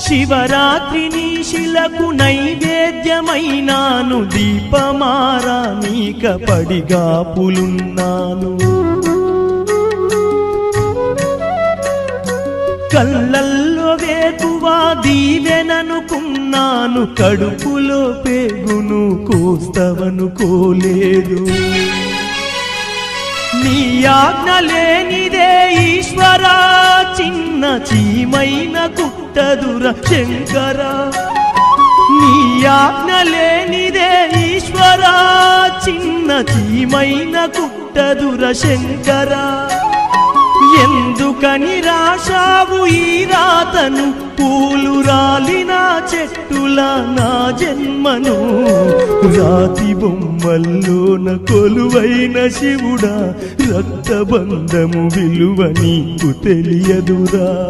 శివరాత్రిని శిలకు నైవేద్యమైనాను, దీపమారానీక పడిగాపులున్నాను. కళ్ళల్లో వేకువా దీవెననుకున్నాను, కడుపులో పేగును కోస్తవనుకోలేదు. నీ ఆజ్ఞ లేనిదే ఈశ్వరా, చిన్న చీమైన కుట్టదుర శంకరా. నీ ఆజ్ఞ లేనిదే ఈశ్వరా, చిన్న చీమైన కుట్టదుర శంకరా. ఎందుకని రాశావు ఈ రాతను, పూలు రాలిన చెట్టుల నా జన్మను. రాతి బొమ్మల్లోన కొలువైన శివుడా, రక్తబంధము విలువ నీకు తెలియదురా.